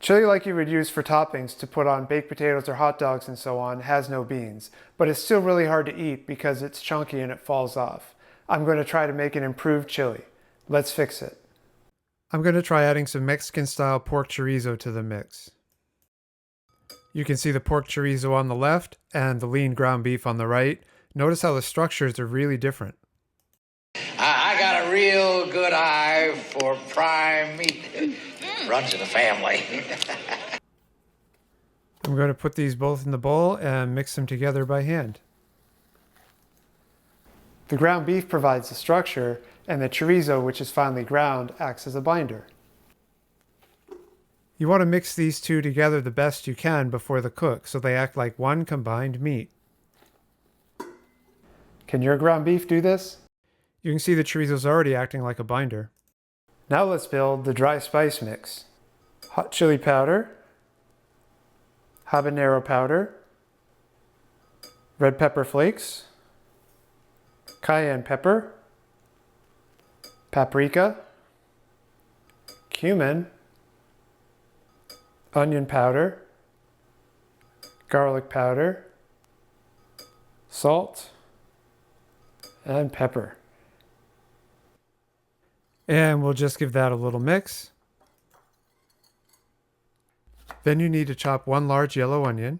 Chili like you would use for toppings to put on baked potatoes or hot dogs and so on has no beans, but it's still really hard to eat because it's chunky and it falls off. I'm going to try to make an improved chili. Let's fix it. I'm going to try adding some Mexican-style pork chorizo to the mix. You can see the pork chorizo on the left and the lean ground beef on the right. Notice how the structures are really different. I got a real good eye for prime meat. Runs in the family. I'm going to put these both in the bowl and mix them together by hand. The ground beef provides the structure, and the chorizo, which is finely ground, acts as a binder. You want to mix these two together the best you can before the cook so they act like one combined meat. Can your ground beef do this? You can see the chorizo's already acting like a binder. Now let's build the dry spice mix. Hot chili powder, habanero powder, red pepper flakes, cayenne pepper, paprika, cumin, onion powder, garlic powder, salt, and pepper. And we'll just give that a little mix. Then you need to chop one large yellow onion.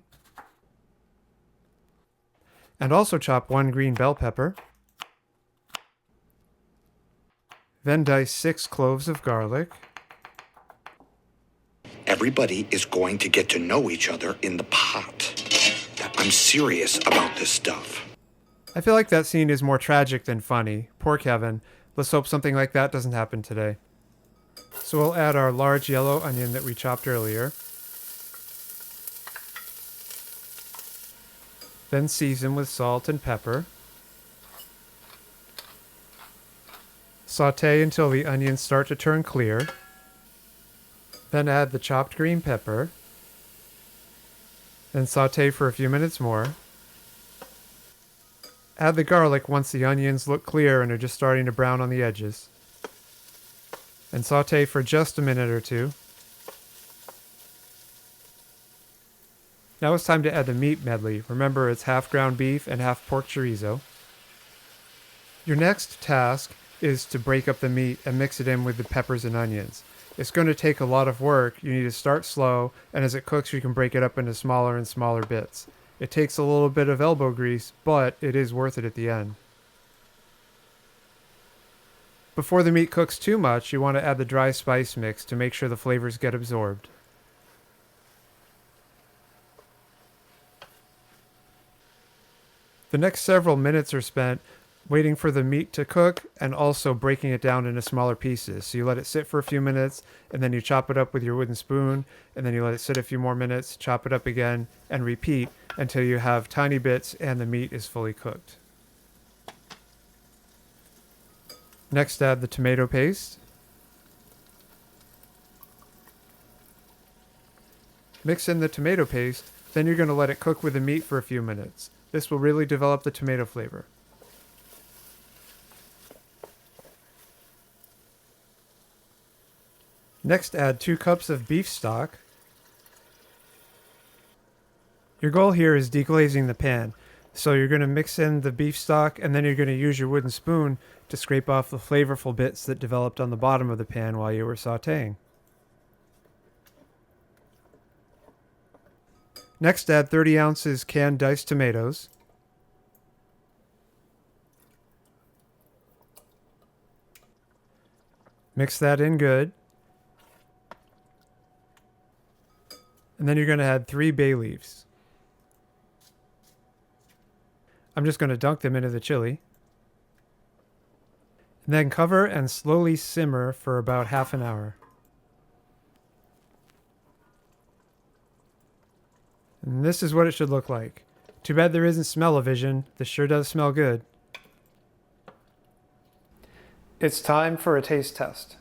And also chop one green bell pepper. Then dice 6 cloves of garlic. Everybody is going to get to know each other in the pot. I'm serious about this stuff. I feel like that scene is more tragic than funny. Poor Kevin. Let's hope something like that doesn't happen today. So we'll add our large yellow onion that we chopped earlier. Then season with salt and pepper. Sauté until the onions start to turn clear. Then add the chopped green pepper. Then sauté for a few minutes more. Add the garlic once the onions look clear and are just starting to brown on the edges. And sauté for just a minute or two. Now it's time to add the meat medley. Remember, it's half ground beef and half pork chorizo. Your next task is to break up the meat and mix it in with the peppers and onions. It's going to take a lot of work. You need to start slow, and as it cooks you can break it up into smaller and smaller bits. It takes a little bit of elbow grease, but it is worth it at the end. Before the meat cooks too much, you want to add the dry spice mix to make sure the flavors get absorbed. The next several minutes are spent waiting for the meat to cook and also breaking it down into smaller pieces. So you let it sit for a few minutes and then you chop it up with your wooden spoon and then you let it sit a few more minutes, chop it up again, and repeat until you have tiny bits and the meat is fully cooked. Next, add the tomato paste. Mix in the tomato paste, then you're going to let it cook with the meat for a few minutes. This will really develop the tomato flavor. Next, add 2 cups of beef stock. Your goal here is deglazing the pan. So you're going to mix in the beef stock and then you're going to use your wooden spoon to scrape off the flavorful bits that developed on the bottom of the pan while you were sautéing. Next, add 30 ounces canned diced tomatoes. Mix that in good. And then you're going to add 3 bay leaves. I'm just going to dunk them into the chili. And then cover and slowly simmer for about half an hour. And this is what it should look like. Too bad there isn't smell-o-vision. This sure does smell good. It's time for a taste test.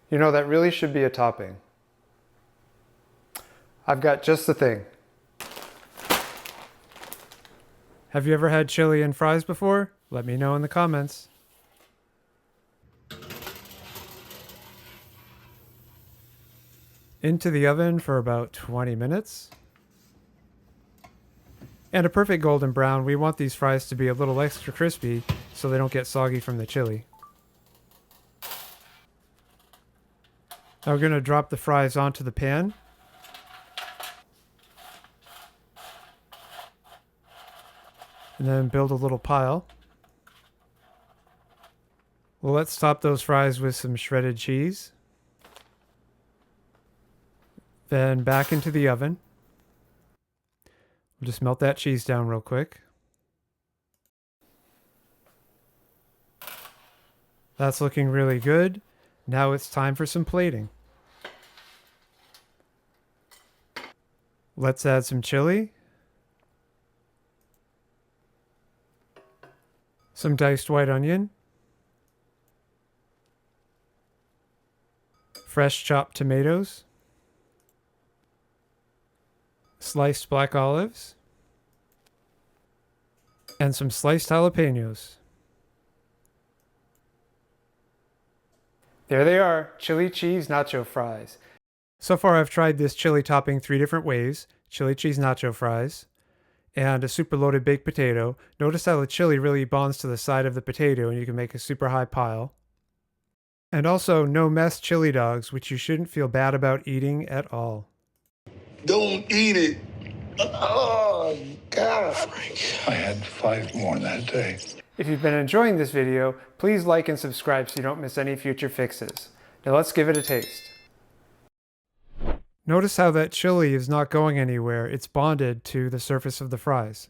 You know, that really should be a topping. I've got just the thing. Have you ever had chili and fries before? Let me know in the comments. Into the oven for about 20 minutes. And a perfect golden brown. We want these fries to be a little extra crispy so they don't get soggy from the chili. Now we're going to drop the fries onto the pan. And then build a little pile. Well, let's top those fries with some shredded cheese. Then back into the oven. We'll just melt that cheese down real quick. That's looking really good. Now it's time for some plating. Let's add some chili. Some diced white onion. Fresh chopped tomatoes. Sliced black olives. And some sliced jalapenos. There they are, chili cheese nacho fries. So far I've tried this chili topping 3 different ways: chili cheese nacho fries, and a super loaded baked potato. Notice how the chili really bonds to the side of the potato and you can make a super high pile. And also no mess chili dogs, which you shouldn't feel bad about eating at all. Don't eat it. Oh, God. Frank, I had 5 more that day. If you've been enjoying this video, please like and subscribe so you don't miss any future fixes. Now let's give it a taste. Notice how that chili is not going anywhere. It's bonded to the surface of the fries.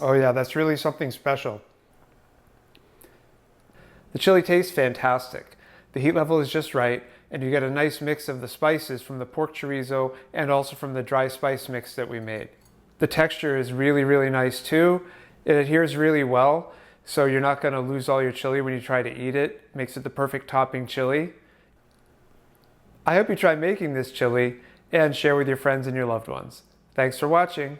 Oh yeah, that's really something special. The chili tastes fantastic. The heat level is just right, and you get a nice mix of the spices from the pork chorizo and also from the dry spice mix that we made. The texture is really, really nice too. It adheres really well, so you're not going to lose all your chili when you try to eat it. Makes it the perfect topping chili. I hope you try making this chili and share with your friends and your loved ones. Thanks for watching.